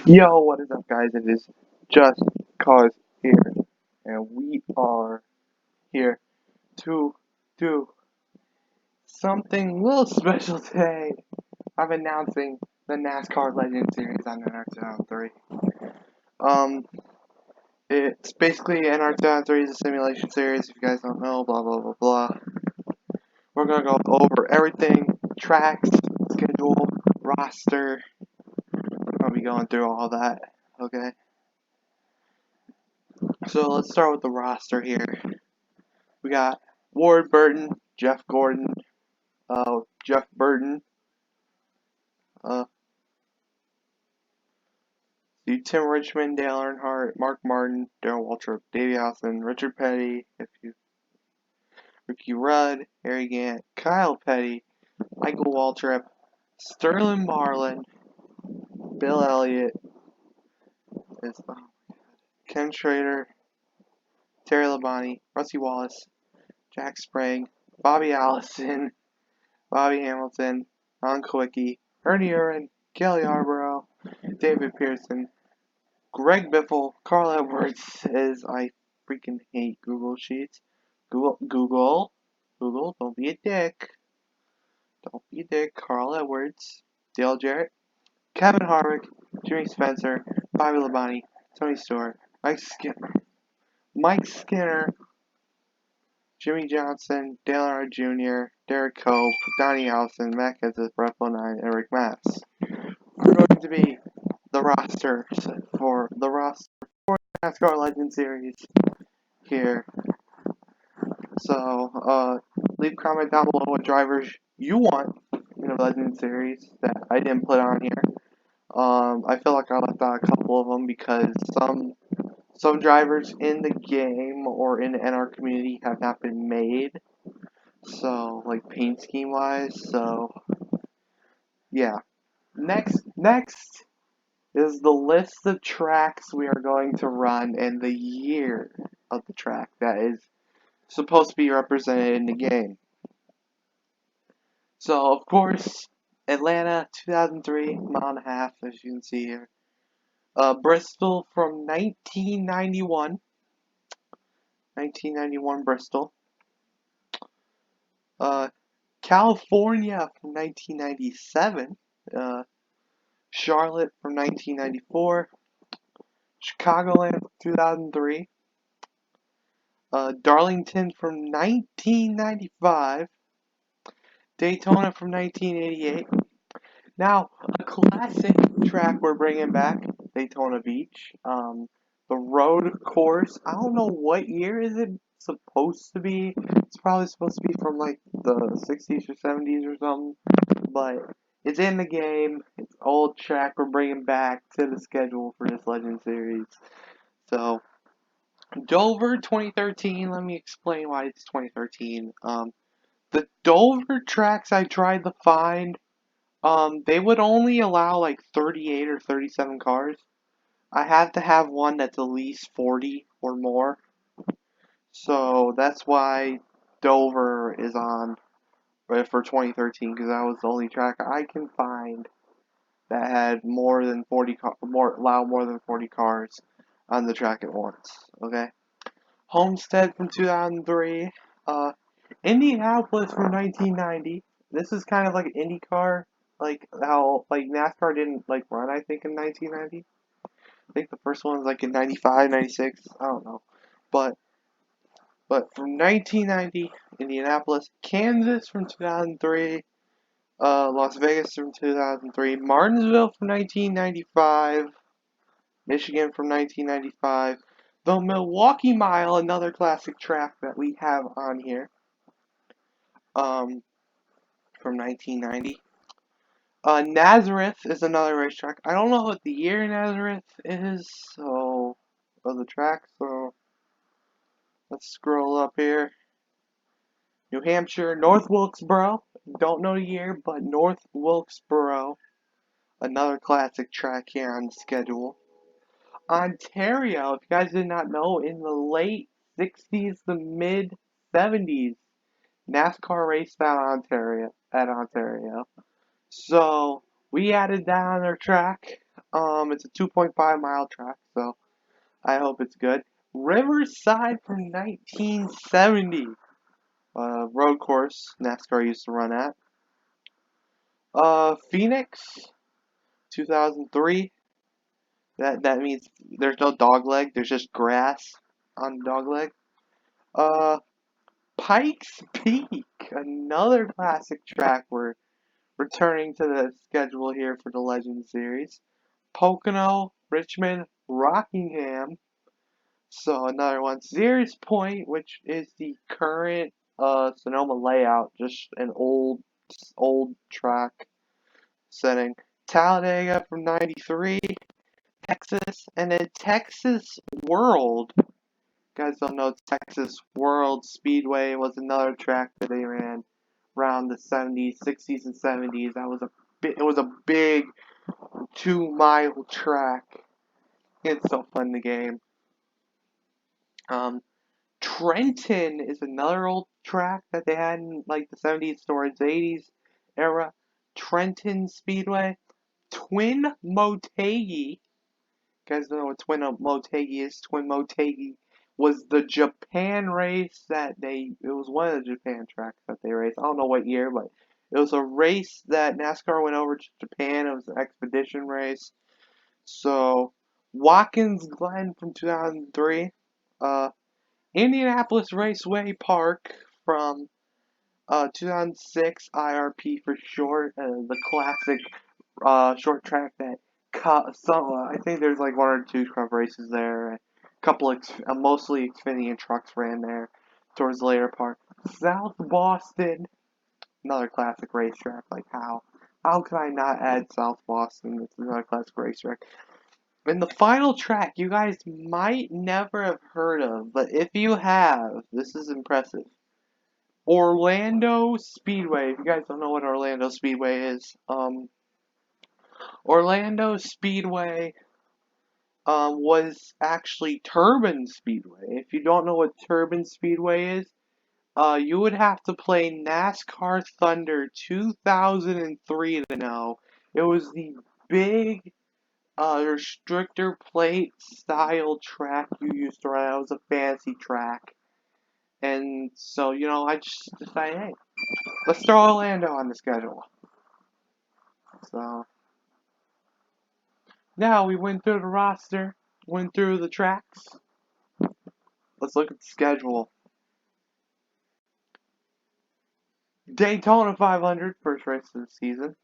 Yo, what is up, guys? It is Just Cause here, and we are here to do something a little special today. I'm announcing the NASCAR Legend Series on NR2003. Um, it's basically NR2003 is a simulation series. If you guys don't know, blah blah blah blah. We're gonna go over everything: tracks, schedule, roster. We're gonna be going through all that. Okay. So let's start with the roster here. We got Ward Burton, Jeff Gordon, Jeff Burton, uh, Tim Richmond, Dale Earnhardt, Mark Martin, Darrell Waltrip, Davey Allison, Richard Petty, Ricky Rudd, Harry Gant, Kyle Petty, Michael Waltrip, Sterling Marlin, Bill Elliott, Ken Schrader, Terry Labonte, Rusty Wallace, Jack Sprague, Bobby Allison, Bobby Hamilton, Ron Kowicki, Ernie Urin, Kelly Yarborough, David Pearson, Greg Biffle, Carl Edwards says, I freaking hate Google Sheets. Google, don't be a dick. Don't be a dick. Carl Edwards, Dale Jarrett, Kevin Harvick, Jimmy Spencer, Bobby Labonte, Tony Stewart, Mike Skinner, Jimmy Johnson, Dale Earnhardt Jr., Derek Cope, Donnie Allison, Matt Kenseth, Brett 09, and Rick Mass are going to be the roster for NASCAR Legend Series here. So, leave a comment down below what drivers you want in the Legend Series that I didn't put on here. I feel like I left out a couple of them because some drivers in the game or in the NR community have not been made. So, like paint scheme wise. So, yeah. Next is the list of tracks we are going to run and the year of the track that is supposed to be represented in the game. So, of course, Atlanta 2003, mile and a half, as you can see here. Bristol from 1991. 1991 Bristol. California from 1997. Charlotte from 1994. Chicagoland 2003. Darlington from 1995. Daytona from 1988. Now, a classic track we're bringing back, Daytona Beach. The road course, I don't know what year is it supposed to be. It's probably supposed to be from like the 60s or 70s or something. But it's in the game. It's old track we're bringing back to the schedule for this Legend Series. So, Dover 2013, let me explain why it's 2013. The Dover tracks I tried to find, they would only allow like 38 or 37 cars. I have to have one that's at least 40 or more. So that's why Dover is on for 2013, because that was the only track I can find that had more than 40 allow more than 40 cars on the track at once. Okay. Homestead from 2003. Indianapolis from 1990. This is kind of like an IndyCar, like how like NASCAR didn't like run, I think, in 1990. I think the first one was like in 95, 96. I don't know. But from 1990, Indianapolis, Kansas from 2003, Las Vegas from 2003, Martinsville from 1995, Michigan from 1995, the Milwaukee Mile, another classic track that we have on here, from 1990. Nazareth is another racetrack. I don't know what the year Nazareth is, of the track, so let's scroll up here. New Hampshire, North Wilkesboro. Don't know the year, but North Wilkesboro, another classic track here on the schedule. Ontario, if you guys did not know, in the late 60s to mid 70s, NASCAR raced at Ontario. So we added that on our track. It's a 2.5-mile track, so I hope it's good. Riverside from 1970. Road course NASCAR used to run at. Phoenix, 2003. That means there's no dog leg. There's just grass on the dog leg. Uh, Pikes Peak, another classic track. We're returning to the schedule here for the Legend Series. Pocono, Richmond, Rockingham. So another one. Sears Point, which is the current Sonoma layout, just an old track setting. Talladega from '93, Texas, and then Texas World. You guys don't know Texas World Speedway was another track that they ran around the '70s, '60s, and '70s. It was a big 2-mile track. It's so fun the game. Trenton is another old track that they had in like the '70s towards the '80s era. Trenton Speedway. Twin Motegi. You guys know what Twin Motegi is? Twin Motegi was the Japan race it was one of the Japan tracks that they raced. I don't know what year, but it was a race that NASCAR went over to Japan. It was an expedition race. So, Watkins Glen from 2003. Indianapolis Raceway Park from 2006, IRP for short, the classic short track that I think there's like one or two Cup races there. A couple of mostly Xfinity trucks ran there towards the later part. South Boston, another classic racetrack. Like how can I not add South Boston? It's another classic racetrack. And the final track you guys might never have heard of, but if you have, this is impressive. Orlando Speedway. If you guys don't know what Orlando Speedway is, Orlando Speedway was actually Turbine Speedway. If you don't know what Turbine Speedway is, you would have to play NASCAR Thunder 2003 to know. It was the big restrictor plate style track you used to run. It was a fancy track. And so, I just decided, hey, let's throw Orlando on the schedule. So, now we went through the roster, went through the tracks. Let's look at the schedule. Daytona 500, first race of the season.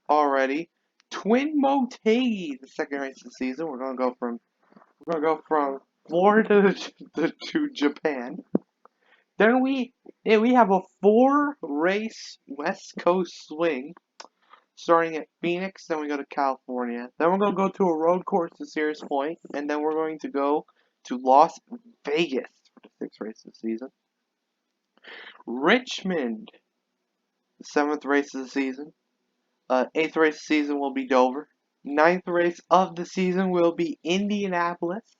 Already. Twin Motegi, the second race of the season. We're gonna go from Florida to Japan. Then we have a 4-race West Coast swing, starting at Phoenix. Then we go to California. Then we're gonna go to a road course to Sears Point, and then we're going to go to Las Vegas for the 6th race of the season. Richmond, the 7th race of the season. 8th race of the season will be Dover. 9th race of the season will be Indianapolis.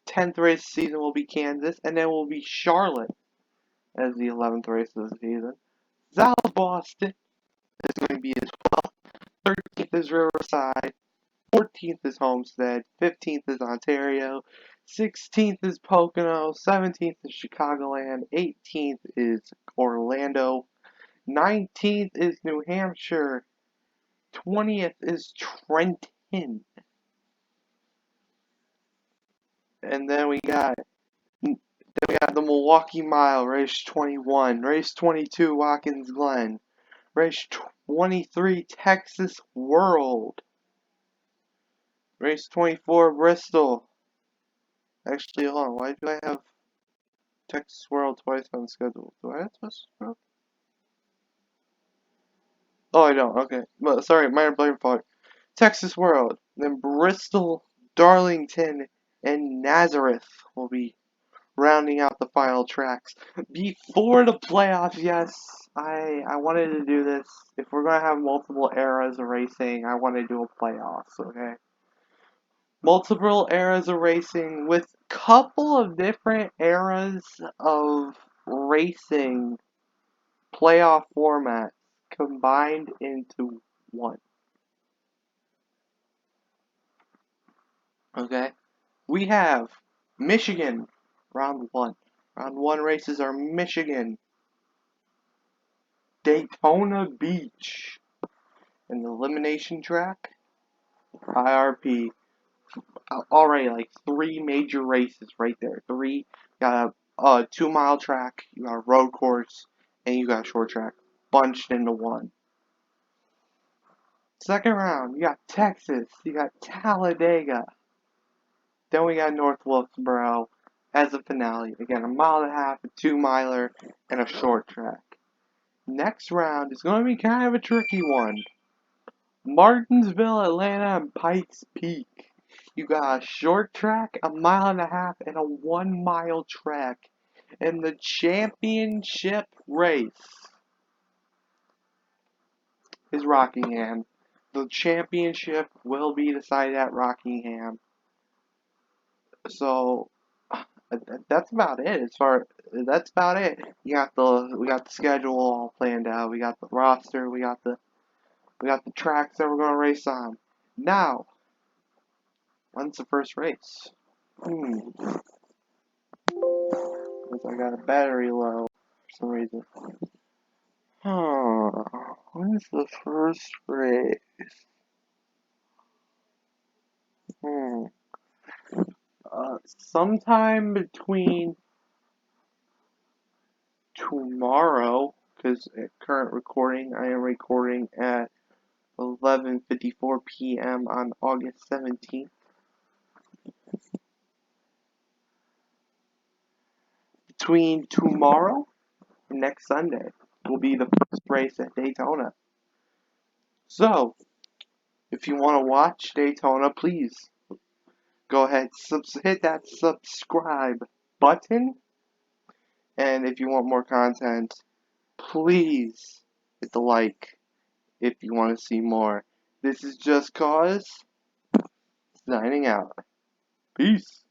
10th race of the season will be Kansas, and then will be Charlotte as the 11th race of the season. South Boston is going to be as well. 13th is Riverside. 14th is Homestead. 15th is Ontario. 16th is Pocono. 17th is Chicagoland. 18th is Orlando. 19th is New Hampshire. 20th is Trenton. And then we got the Milwaukee Mile, race 21. Race 22, Watkins Glen. Race 23, Texas World. Race 24, Bristol. Actually, hold on. Why do I have Texas World twice on schedule? Do I have Texas World? Oh, I don't. Okay. But sorry, minor blame fault. Texas World. Then Bristol, Darlington, and Nazareth will be rounding out the final tracks. Before the playoffs, yes, I wanted to do this. If we're going to have multiple eras of racing, I want to do a playoffs, okay? Multiple eras of racing with couple of different eras of racing playoff formats combined into one. Okay? We have Michigan, round one. Round one races are Michigan, Daytona Beach, and the elimination track, IRP. Already like three major races right there. Three. You got a 2 mile track, you got a road course, and you got a short track bunched into one. Second round, you got Texas, you got Talladega. Then we got North Wilkesboro as a finale. Again, a 1.5 miles, a 2 miler, and a short track. Next round is going to be kind of a tricky one. Martinsville, Atlanta, and Pikes Peak. You got a short track, a 1.5 miles, and a 1 mile track. And the championship race is Rockingham. The championship will be decided at Rockingham. So that's about it. That's about it. We got the schedule all planned out. We got the roster. We got the tracks that we're gonna race on. Now, when's the first race? Because I got a battery low for some reason. When's the first race? Sometime between tomorrow, because at current recording, I am recording at 11:54 p.m. on August 17th. Between tomorrow and next Sunday will be the first race at Daytona. So, if you want to watch Daytona, please go ahead, hit that subscribe button. And if you want more content, please hit the like if you want to see more. This is Just Cause, signing out. Peace.